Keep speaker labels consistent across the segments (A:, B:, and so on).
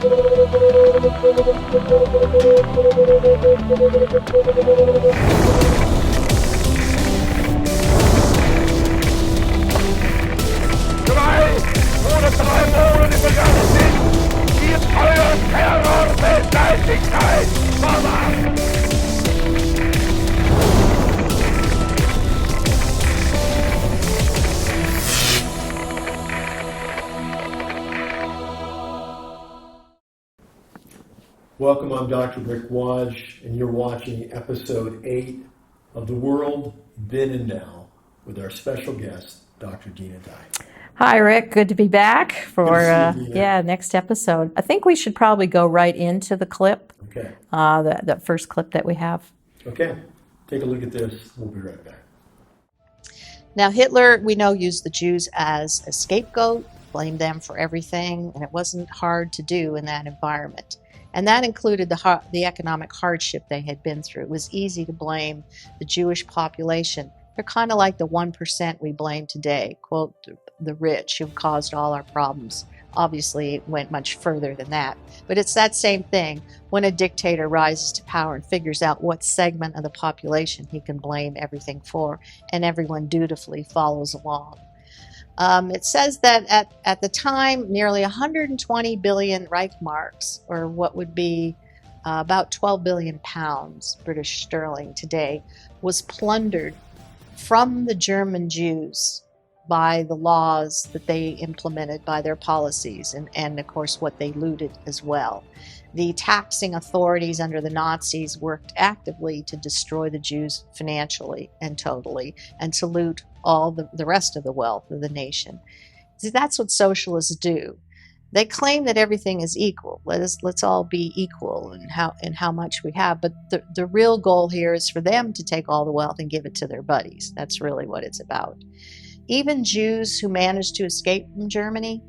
A: Ohne 3 Monate begangen sind, die euer Terror Weltleichtigkeit verwahren.
B: Welcome, I'm Dr. Rick Waj, and you're watching episode 8 of The World Then and Now with our special guest, Dr. Dina Dye.
C: Hi, Rick. Good to be back for
B: Good to see you, Dina.
C: next episode. I think we should probably go right into the clip,
B: Okay.
C: the first clip that we have.
B: Okay. Take a look at this. We'll be right back.
D: Now, Hitler, we know, used the Jews as a scapegoat, blamed them for everything, and it wasn't hard to do in that environment. And that included the economic hardship they had been through. It was easy to blame the Jewish population. They're kind of like the 1% we blame today, quote, the rich who caused all our problems. Obviously, it went much further than that. But it's that same thing when a dictator rises to power and figures out what segment of the population he can blame everything for, and everyone dutifully follows along. It says that at the time, nearly 120 billion Reichmarks, or what would be about 12 billion pounds, British sterling today, was plundered from the German Jews by the laws that they implemented, by their policies, and of course what they looted as well. The taxing authorities under the Nazis worked actively to destroy the Jews financially and totally, and to loot all the rest of the wealth of the nation. See, that's what socialists do. They claim that everything is equal. Let's all be equal in how much we have. But the real goal here is for them to take all the wealth and give it to their buddies. That's really what it's about. Even Jews who managed to escape from Germany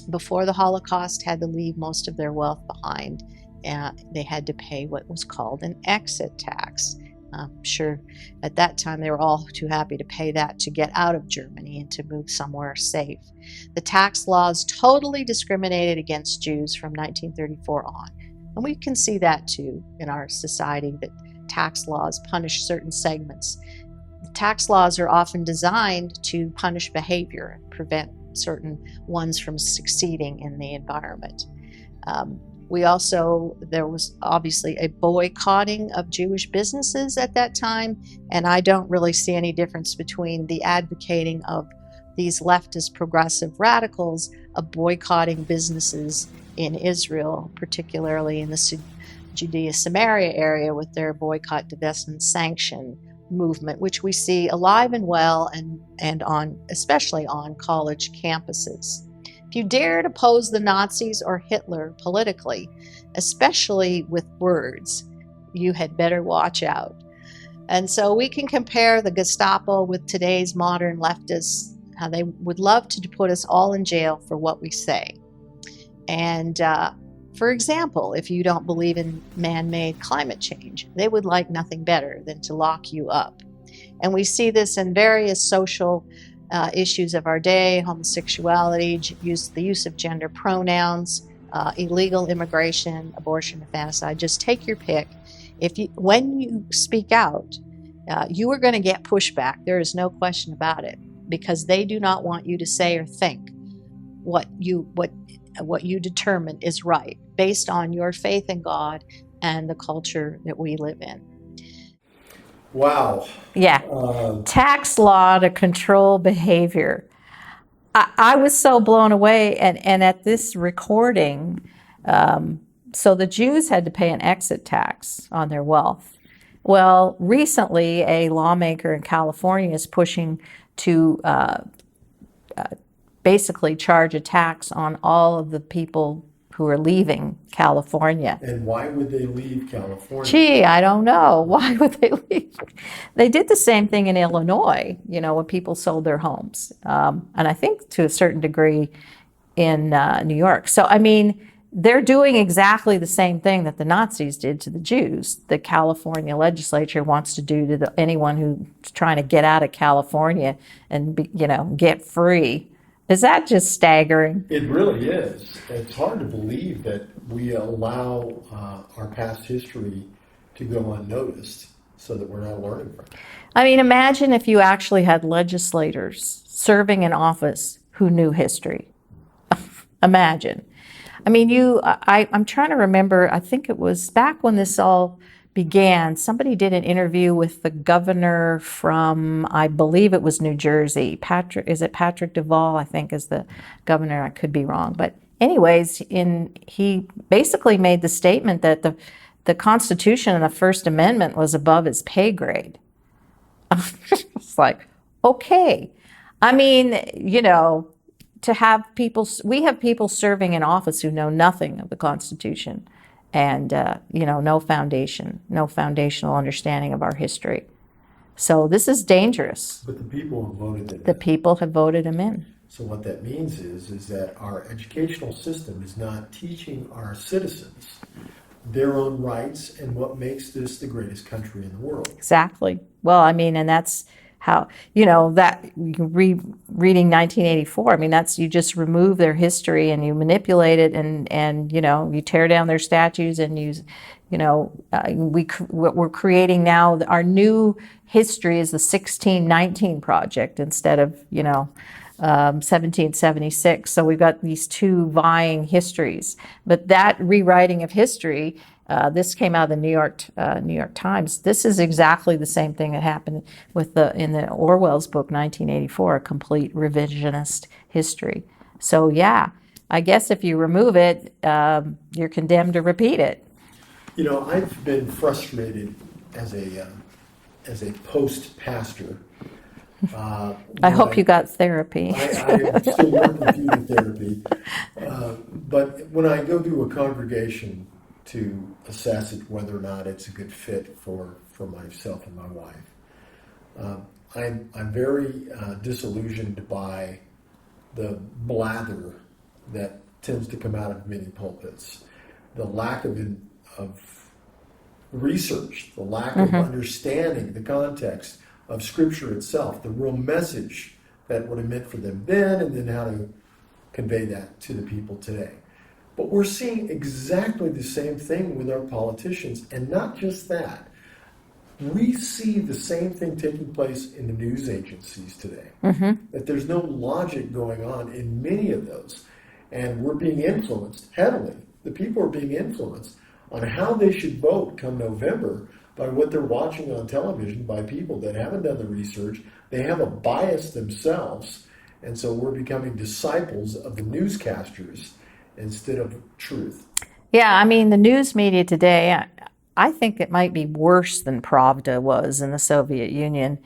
D: before the Holocaust had to leave most of their wealth behind. They had to pay what was called an exit tax. I'm sure at that time they were all too happy to pay that to get out of Germany and to move somewhere safe. The tax laws totally discriminated against Jews from 1934 on. And we can see that too in our society, that tax laws punish certain segments. The tax laws are often designed to punish behavior and prevent certain ones from succeeding in the environment. There was obviously a boycotting of Jewish businesses at that time, and I don't really see any difference between the advocating of these leftist progressive radicals of boycotting businesses in Israel, particularly in the Judea-Samaria area with their boycott, divestment, sanction movement, which we see alive and well and especially on college campuses. If you dare to oppose the Nazis or Hitler politically, especially with words, you had better watch out. And so we can compare the Gestapo with today's modern leftists, how they would love to put us all in jail for what we say. And for example, if you don't believe in man-made climate change, they would like nothing better than to lock you up. And we see this in various social issues of our day: homosexuality, the use of gender pronouns, illegal immigration, abortion, infanticide. Just take your pick. When you speak out, you are going to get pushback. There is no question about it, because they do not want you to say or think what you determine is right, based on your faith in God and the culture that we live in.
B: Wow.
C: Yeah. Tax law to control behavior. I was so blown away, and at this recording, so the Jews had to pay an exit tax on their wealth. Well, recently, a lawmaker in California is pushing to basically charge a tax on all of the people who are leaving California.
B: And why would they leave California?
C: Gee, I don't know. Why would they leave? They did the same thing in Illinois, when people sold their homes. And I think to a certain degree in New York. So, they're doing exactly the same thing that the Nazis did to the Jews. The California legislature wants to do to anyone who's trying to get out of California and get free Is that just staggering?
B: It really is. It's hard to believe that we allow our past history to go unnoticed so that we're not learning from it.
C: I mean, imagine if you actually had legislators serving in office who knew history. Imagine. I mean, I'm trying to remember, I think it was back when this all began, somebody did an interview with the governor from, I believe it was New Jersey. Is it Patrick Duvall, I think is the governor. I could be wrong. But anyways, he basically made the statement that the Constitution and the First Amendment was above his pay grade. It's like, okay. I mean, to have we have people serving in office who know nothing of the Constitution and, no foundational understanding of our history. So this is dangerous.
B: But the people have voted it
C: The
B: in.
C: people have voted him in.
B: So what that means is that our educational system is not teaching our citizens their own rights and what makes this the greatest country in the world.
C: Exactly. Well, I mean, and that's how, that reading 1984, I mean, you just remove their history and you manipulate it and you tear down their statues and what we're creating now, our new history is the 1619 project instead of, 1776. So we've got these two vying histories. But that rewriting of history, this came out of the New York Times. This is exactly the same thing that happened in the Orwell's book 1984, a complete revisionist history. So yeah, I guess if you remove it, you're condemned to repeat it.
B: I've been frustrated as a post-pastor.
C: I hope you got therapy.
B: I'm still working through the therapy. But when I go to a congregation to assess it, whether or not it's a good fit for myself and my wife, I'm very disillusioned by the blather that tends to come out of many pulpits, the lack of research, the lack of understanding the context of Scripture itself, the real message that would have meant for them then, and then how to convey that to the people today. But we're seeing exactly the same thing with our politicians, and not just that. We see the same thing taking place in the news agencies today, that there's no logic going on in many of those. And we're being influenced heavily. The people are being influenced on how they should vote come November by what they're watching on television by people that haven't done the research. They have a bias themselves, and so we're becoming disciples of the newscasters instead of truth.
C: Yeah, I mean, the news media today, I think it might be worse than Pravda was in the Soviet Union.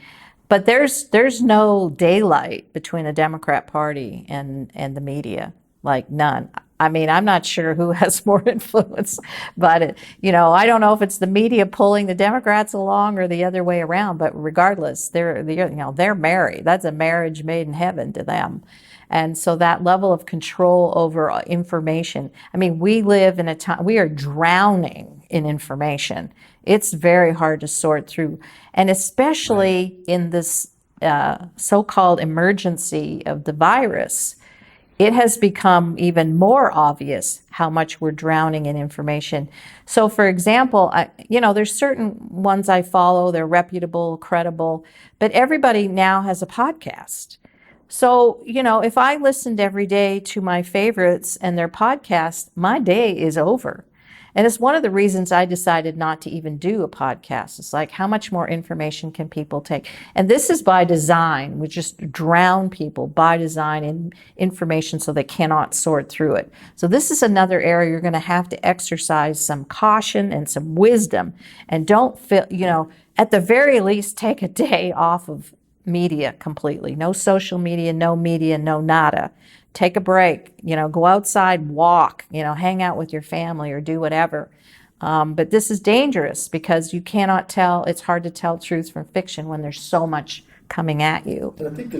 C: But there's no daylight between the Democrat Party and the media, like none. I mean, I'm not sure who has more influence, but I don't know if it's the media pulling the Democrats along or the other way around. But regardless, they're married. That's a marriage made in heaven to them. And so that level of control over information. I mean, we live in a time, we are drowning in information. It's very hard to sort through. And especially in this so-called emergency of the virus, it has become even more obvious how much we're drowning in information. So, for example, there's certain ones I follow, they're reputable, credible, but everybody now has a podcast. So, if I listened every day to my favorites and their podcast, my day is over. And it's one of the reasons I decided not to even do a podcast. It's like, how much more information can people take? And this is by design. We just drown people by design in information so they cannot sort through it. So this is another area you're going to have to exercise some caution and some wisdom. And don't feel, at the very least, take a day off of media completely. No social media, no nada. Take a break, go outside, walk, hang out with your family or do whatever. But this is dangerous because you cannot tell, it's hard to tell truth from fiction when there's so much coming at you.
B: And I think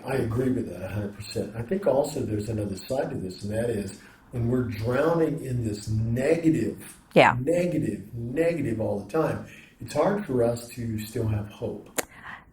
B: I agree with that 100%. I think also there's another side to this, and that is when we're drowning in this negative all the time, it's hard for us to still have hope.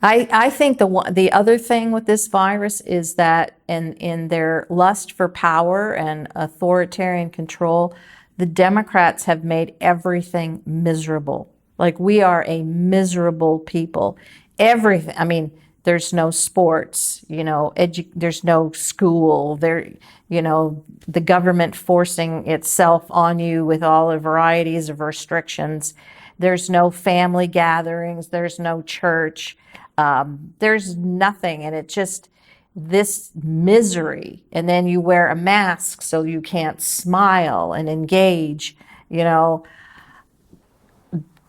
C: I think the other thing with this virus is that in their lust for power and authoritarian control, the Democrats have made everything miserable. Like, we are a miserable people. Everything. I mean, there's no sports, there's no school, the government forcing itself on you with all the varieties of restrictions. There's no family gatherings, there's no church, there's nothing. And it just, this misery. And then you wear a mask so you can't smile and engage,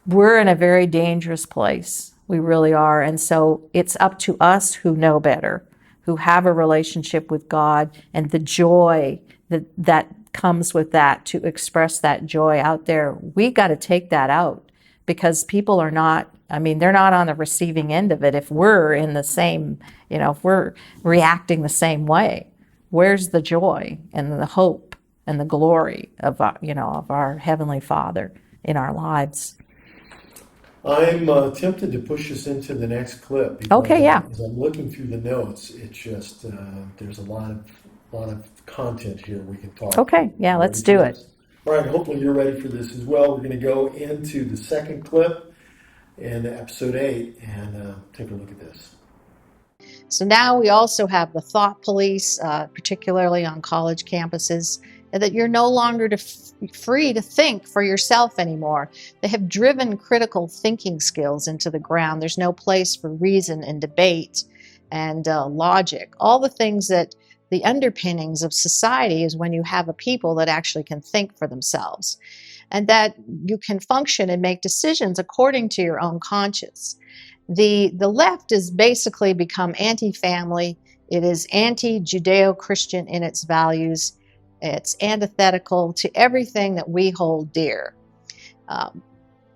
C: we're in a very dangerous place. We really are. And so it's up to us who know better, who have a relationship with God, and the joy that comes with that, to express that joy out there. We got to take that out, because people are not, they're not on the receiving end of it. If we're in the same, if we're reacting the same way, where's the joy and the hope and the glory of our Heavenly Father in our lives?
B: I'm tempted to push us into the next clip. Because
C: Okay, yeah.
B: As I'm looking through the notes, it's just there's a lot of content here we can talk.
C: Okay, yeah, let's do it.
B: All right, hopefully you're ready for this as well. We're going to go into the second clip in episode 8 and take a look at this.
D: So now we also have the thought police, particularly on college campuses, and that you're no longer free to think for yourself anymore. They have driven critical thinking skills into the ground. There's no place for reason and debate and logic. All the things that the underpinnings of society is when you have a people that actually can think for themselves, and that you can function and make decisions according to your own conscience. The left has basically become anti-family. It is anti-Judeo-Christian in its values. It's antithetical to everything that we hold dear.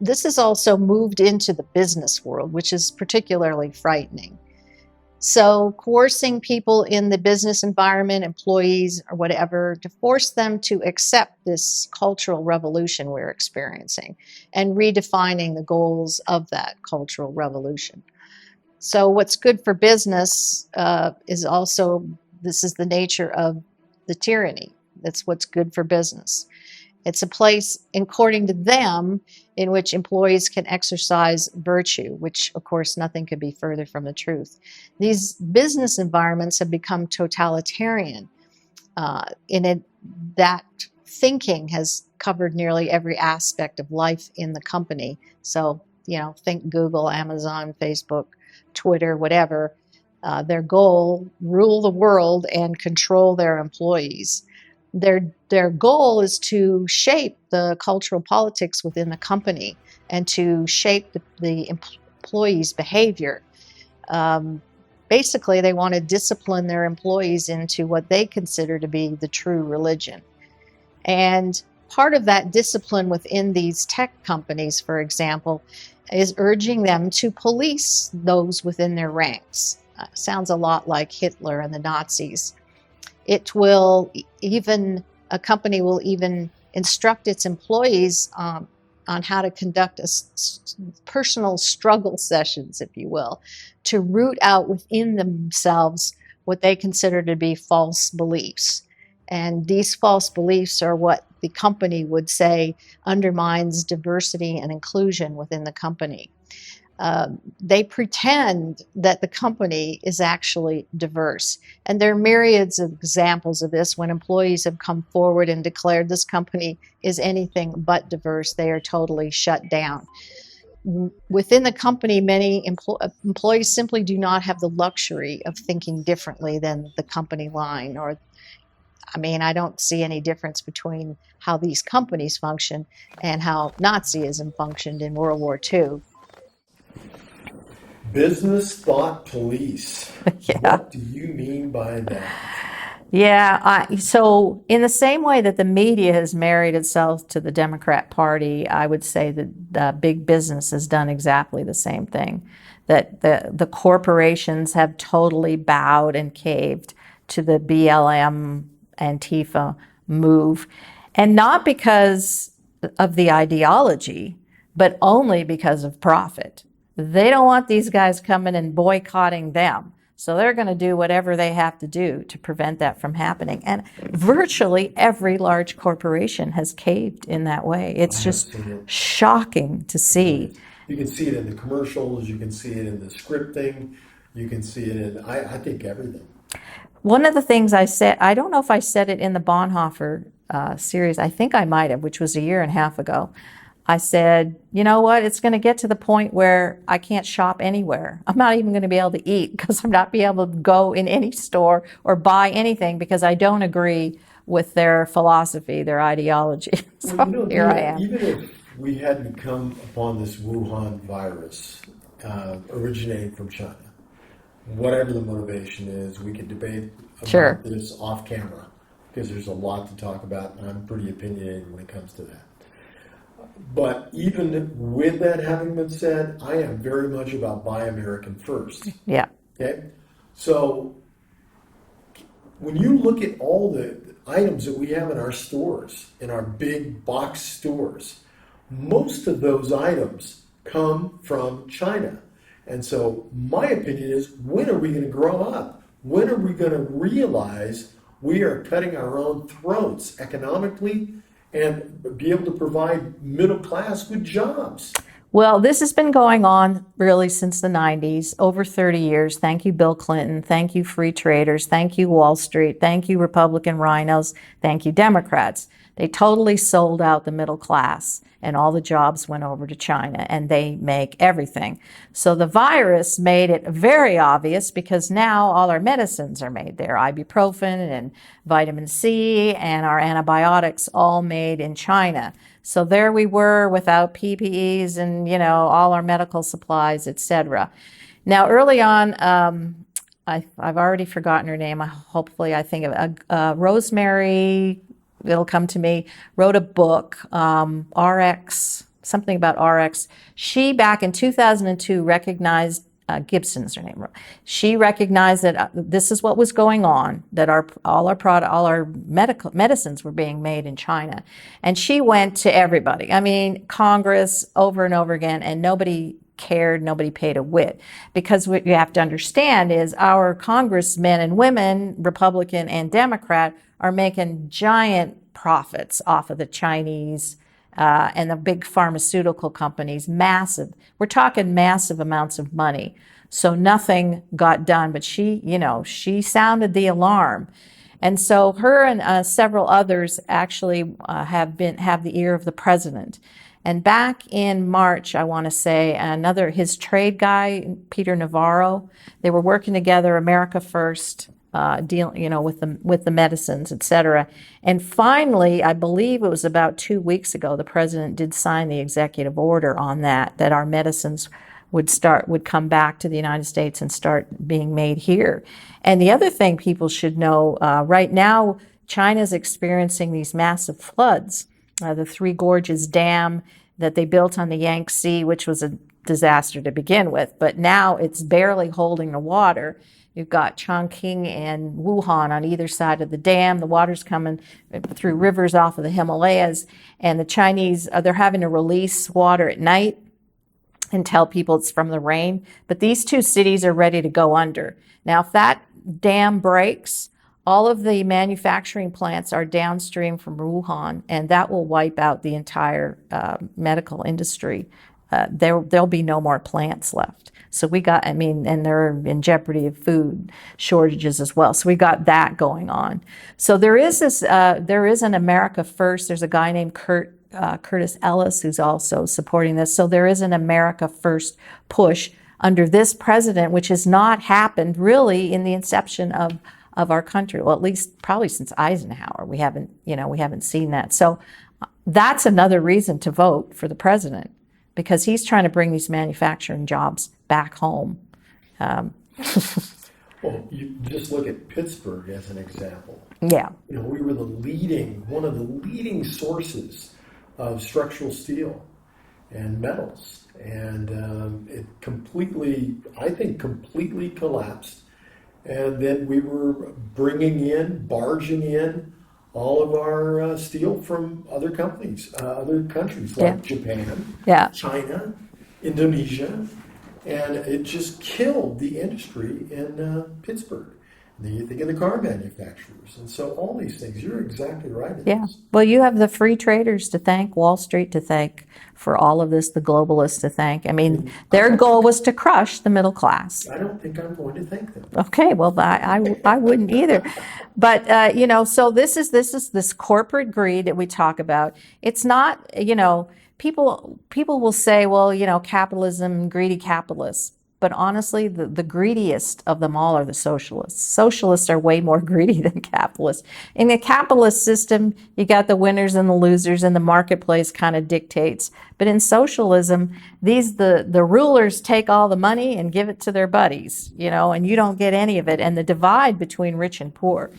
D: This has also moved into the business world, which is particularly frightening. So coercing people in the business environment, employees or whatever, to force them to accept this cultural revolution we're experiencing and redefining the goals of that cultural revolution. So what's good for business is also, this is the nature of the tyranny. That's what's good for business. It's a place, according to them, in which employees can exercise virtue, which, of course, nothing could be further from the truth. These business environments have become totalitarian. That thinking has covered nearly every aspect of life in the company. So, think Google, Amazon, Facebook, Twitter, whatever. Their goal, rule the world and control their employees. Their goal is to shape the cultural politics within the company and to shape the employees' behavior. Basically, they want to discipline their employees into what they consider to be the true religion. And part of that discipline within these tech companies, for example, is urging them to police those within their ranks. Sounds a lot like Hitler and the Nazis. It will even, a company will even instruct its employees on how to conduct personal struggle sessions, if you will, to root out within themselves what they consider to be false beliefs. And these false beliefs are what the company would say undermines diversity and inclusion within the company. They pretend that the company is actually diverse. And there are myriads of examples of this. When employees have come forward and declared this company is anything but diverse, they are totally shut down. Within the company, many employees simply do not have the luxury of thinking differently than the company line. I don't see any difference between how these companies function and how Nazism functioned in World War II.
B: Business thought police.
C: Yeah.
B: What do you mean by that?
C: Yeah, so in the same way that the media has married itself to the Democrat Party, I would say that big business has done exactly the same thing. That the corporations have totally bowed and caved to the BLM Antifa move, and not because of the ideology, but only because of profit. they don't want these guys coming and boycotting them. So they're going to do whatever they have to do to prevent that from happening. And virtually every large corporation has caved in that way. It's just
B: seen it.
C: shocking to see.
B: You can see it in the commercials, you can see it in the scripting, you can see it in, I think, everything.
C: One of the things I said, I don't know if I said it in the Bonhoeffer series, I think I might have, which was a year and a half ago. I said, you know what, it's going to get to the point where I can't shop anywhere. I'm not even going to be able to eat because I'm not be able to go in any store or buy anything because I don't agree with their philosophy, their ideology. So
B: Well,
C: here I am.
B: even if we hadn't come upon this Wuhan virus originating from China, whatever the motivation is, we could debate about
C: Sure.
B: this off camera because there's a lot to talk about, and I'm pretty opinionated when it comes to that. But even with that having been said, I am very much about Buy American first.
C: Yeah.
B: Okay? So when you look at all the items that we have in our stores, in our big box stores, most of those items come from China. And so my opinion is, when are we going to grow up? When are we going to realize we are cutting our own throats economically and be able to provide middle class with jobs?
C: Well, this has been going on really since the 90s, over 30 years. Thank you, Bill Clinton. Thank you, free traders. Thank you, Wall Street. Thank you, Republican rhinos. Thank you, Democrats. They totally sold out the middle class, and all the jobs went over to China, and they make everything. So the virus made it very obvious because now all our medicines are made there, ibuprofen and vitamin C and our antibiotics all made in China. So there we were without PPEs and, you know, all our medical supplies, etc. Now, early on, I've already forgotten her name. Hopefully I think of Rosemary, it'll come to me, wrote a book, RX, something about RX. She, back in 2002, recognized, Gibson's her name. She recognized that this is what was going on, that all our medical medicines were being made in China. And she went to everybody. I mean, Congress over and over again, and nobody cared, nobody paid a whit. Because what you have to understand is our congressmen and women, Republican and Democrat, are making giant profits off of the Chinese and the big pharmaceutical companies, massive. We're talking massive amounts of money. So nothing got done, but she, you know, she sounded the alarm. And so her and several others actually have the ear of the president. And back in March, I want to say, his trade guy, Peter Navarro, they were working together, America First, dealing, you know, with the medicines, et cetera. And finally, I believe it was about 2 weeks ago, the president did sign the executive order on that our medicines would come back to the United States and start being made here. And the other thing people should know, right now, China's experiencing these massive floods. The Three Gorges Dam that they built on the Yangtze, which was a disaster to begin with, but now it's barely holding the water. You've got Chongqing and Wuhan on either side of the dam. The water's coming through rivers off of the Himalayas, and the Chinese, they're having to release water at night and tell people it's from the rain. But these two cities are ready to go under. Now, if that dam breaks, all of the manufacturing plants are downstream from Wuhan, and that will wipe out the entire medical industry. There'll be no more plants left. So and they're in jeopardy of food shortages as well. So we got that going on. So there is an America First. There's a guy named Curtis Ellis who's also supporting this. So there is an America First push under this president, which has not happened really in the inception of our country. Well, at least probably since Eisenhower, we haven't seen that. So that's another reason to vote for the president, because he's trying to bring these manufacturing jobs back home.
B: Well, you just look at Pittsburgh as an example.
C: Yeah.
B: You know, we were one of the leading sources of structural steel and metals. And it completely collapsed. And then we were barging in all of our steel from other countries like Japan,
C: Yeah.
B: China, Indonesia. And it just killed the industry in Pittsburgh. And then you think of the car manufacturers. And so all these things, you're exactly right.
C: Yeah. Well, you have the free traders to thank, Wall Street to thank for all of this, the globalists to thank. I mean, their goal was to crush the middle class.
B: I don't think I'm going to thank them.
C: Okay, well, I wouldn't either. But, so this is this corporate greed that we talk about. It's not, people will say, well, capitalism, greedy capitalists. But honestly, the greediest of them all are the socialists. Socialists are way more greedy than capitalists. In the capitalist system, you got the winners and the losers, and the marketplace kind of dictates. But in socialism, the rulers take all the money and give it to their buddies, and you don't get any of it. And the divide between rich and poor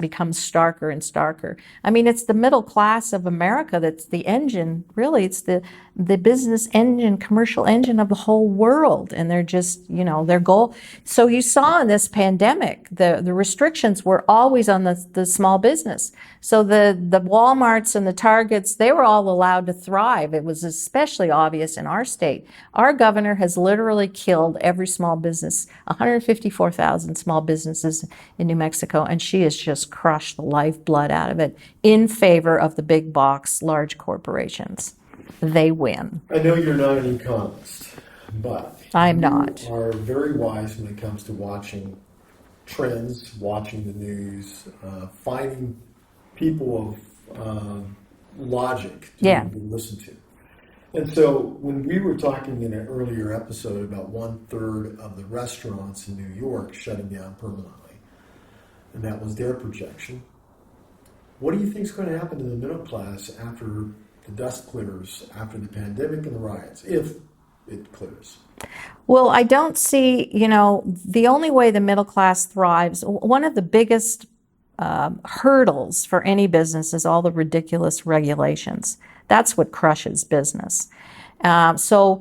C: becomes starker and starker. I mean, it's the middle class of America that's the engine. Really, it's the business engine, commercial engine of the whole world. And they're just, their goal. So you saw in this pandemic, the restrictions were always on the small business. So the Walmarts and the Targets, they were all allowed to thrive. It was especially obvious in our state. Our governor has literally killed every small business, 154,000 small businesses in New Mexico, and she has just crushed the lifeblood out of it in favor of the big box, large corporations. They win.
B: I know you're not an economist, but
C: I'm not.
B: You are very wise when it comes to watching trends, watching the news, finding people of logic to listen to. And so when we were talking in an earlier episode about 1/3 of the restaurants in New York shutting down permanently, and that was their projection, what do you think is going to happen to the middle class after the dust clears, after the pandemic and the riots, if it clears?
C: Well, I don't see, the only way the middle class thrives, one of the biggest hurdles for any business is all the ridiculous regulations. That's what crushes business. So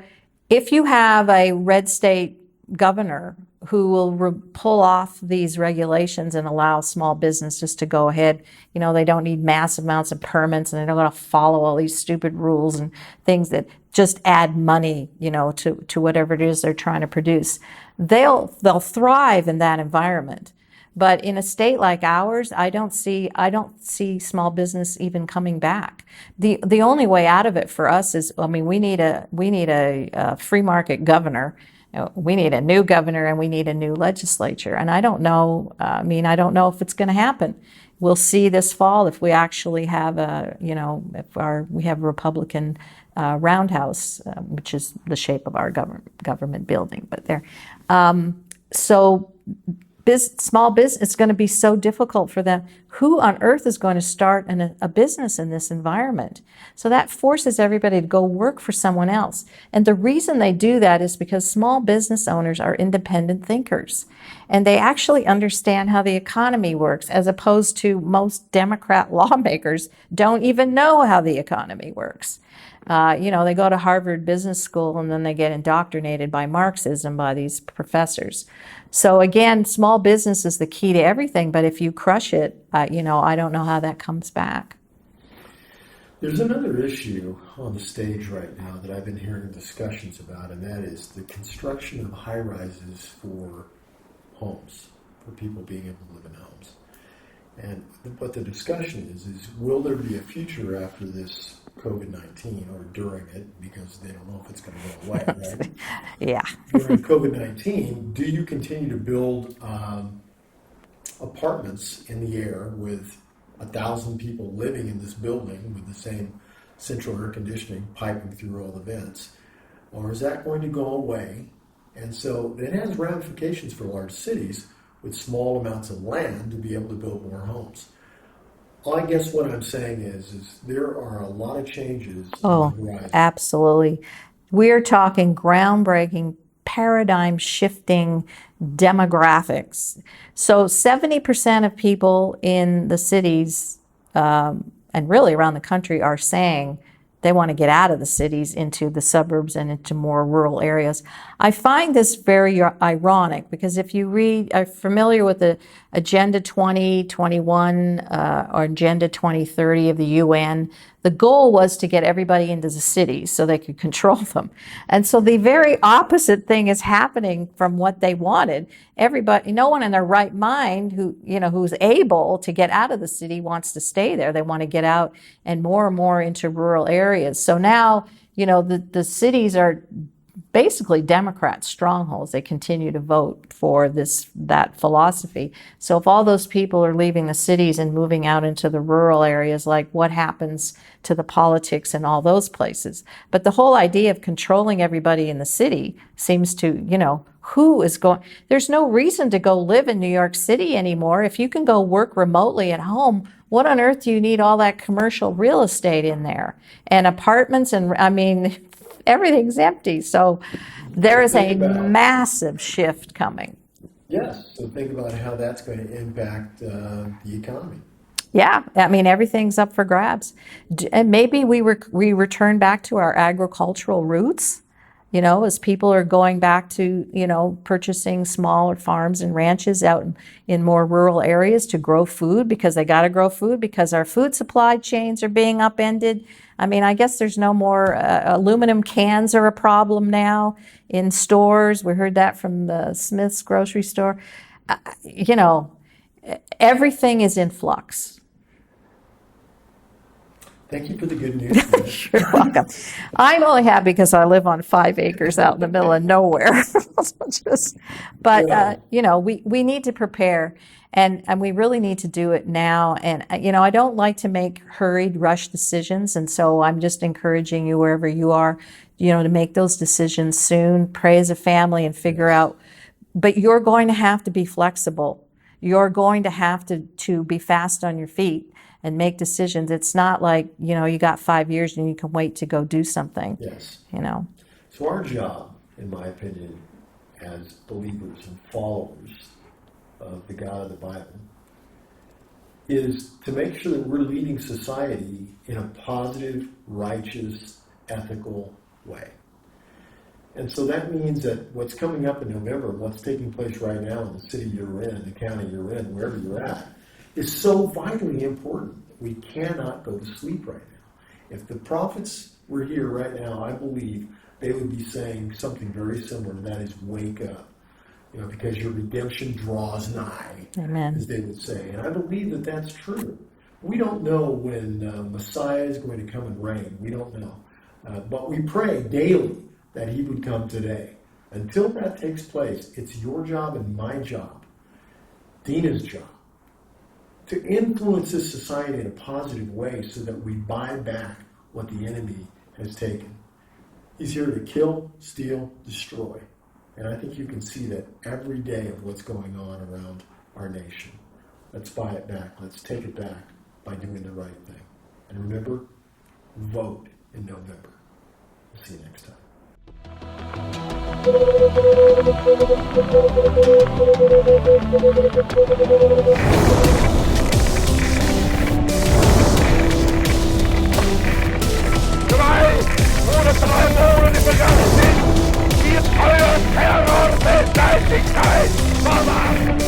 C: if you have a red state governor who will pull off these regulations and allow small businesses to go ahead, they don't need massive amounts of permits, and they don't got to follow all these stupid rules and things that just add money, to whatever it is they're trying to produce. They'll thrive in that environment. But in a state like ours, I don't see small business even coming back. The only way out of it for us is, we need a free market governor. We need a new governor, and we need a new legislature. And I don't know. I don't know if it's going to happen. We'll see this fall if we actually have we have a Republican roundhouse, which is the shape of our government building. But there, small business, it's going to be so difficult for them. Who on earth is going to start a business in this environment? So that forces everybody to go work for someone else. And the reason they do that is because small business owners are independent thinkers. And they actually understand how the economy works, as opposed to most Democrat lawmakers don't even know how the economy works. They go to Harvard Business School, and then they get indoctrinated by Marxism by these professors. So again, small business is the key to everything, but if you crush it, I don't know how that comes back.
B: There's another issue on the stage right now that I've been hearing discussions about, and that is the construction of high-rises for homes, for people being able to live in homes. And what the discussion is will there be a future after this COVID-19 or during it, because they don't know if it's going to go away, right?
C: Yeah.
B: During COVID-19, do you continue to build apartments in the air with 1,000 people living in this building with the same central air conditioning piping through all the vents? Or is that going to go away? And so it has ramifications for large cities with small amounts of land to be able to build more homes. I guess what I'm saying is there are a lot of changes on the horizon.
C: Absolutely. We're talking groundbreaking, paradigm-shifting demographics. So 70% of people in the cities, and really around the country, are saying They want to get out of the cities into the suburbs and into more rural areas. I find this very ironic because if you read, are familiar with the Agenda 2021 or Agenda 2030 of the UN, the goal was to get everybody into the cities so they could control them. And so the very opposite thing is happening from what they wanted. Everybody, no one in their right mind who's able to get out of the city wants to stay there. They want to get out and more into rural areas. So now, the cities are basically Democrat strongholds. They continue to vote for that philosophy. So if all those people are leaving the cities and moving out into the rural areas, like what happens to the politics in all those places? But the whole idea of controlling everybody in the city seems to, there's no reason to go live in New York City anymore. If you can go work remotely at home, what on earth do you need all that commercial real estate in there? And apartments everything's empty. So there is a massive shift coming.
B: Yes, so think about how that's going to impact the economy.
C: Yeah, everything's up for grabs. And maybe we return back to our agricultural roots, as people are going back to, purchasing smaller farms and ranches out in more rural areas to grow food because they got to grow food because our food supply chains are being upended. I guess there's no more aluminum cans are a problem now in stores. We heard that from the Smith's grocery store. Everything is in flux.
B: Thank you for the good news.
C: You're welcome. I'm only happy because I live on 5 acres out in the middle of nowhere. We need to prepare, and we really need to do it now. And I don't like to make hurried, rush decisions, and so I'm just encouraging you wherever you are, to make those decisions soon. Pray as a family and figure out. But you're going to have to be flexible. You're going to have to be fast on your feet and make decisions. It's not like, you got 5 years and you can wait to go do something.
B: Yes.
C: So
B: our job, in my opinion, as believers and followers of the God of the Bible, is to make sure that we're leading society in a positive, righteous, ethical way. And so that means that what's coming up in November, what's taking place right now in the city you're in, the county you're in, wherever you're at, is so vitally important. We cannot go to sleep right now. If the prophets were here right now, I believe they would be saying something very similar, and that is wake up. Because your redemption draws nigh,
C: Amen.
B: As they would say. And I believe that that's true. We don't know when Messiah is going to come and reign. We don't know. But we pray daily that he would come today. Until that takes place, it's your job and my job, Dina's job, to influence this society in a positive way so that we buy back what the enemy has taken. He's here to kill, steal, destroy. And I think you can see that every day of what's going on around our nation. Let's buy it back. Let's take it back by doing the right thing. And remember, vote in November. We'll see you next time.
A: Ohne 3 Monate begangen sind, wird euer Terror Weltleitigkeit verwahren.